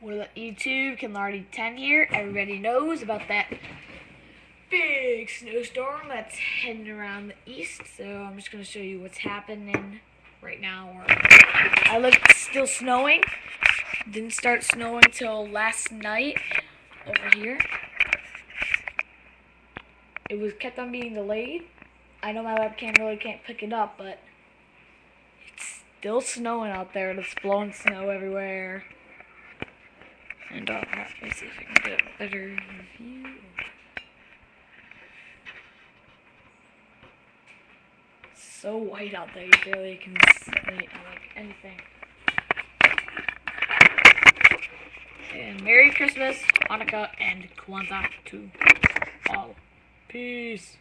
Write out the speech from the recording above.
Well, YouTube, Can Lardy 10 here. Everybody knows about that big snowstorm that's heading around the east. So I'm just going to show you what's happening right now. I look, it's still snowing. Didn't start snowing till last night over here. It was kept on being delayed. I know my webcam really can't pick it up, but it's still snowing out there. It's blowing snow everywhere. And let me see if I can get a better view. It's so white out there, you barely can see anything. And Merry Christmas, Hanukkah, and Kwanzaa to all. Peace.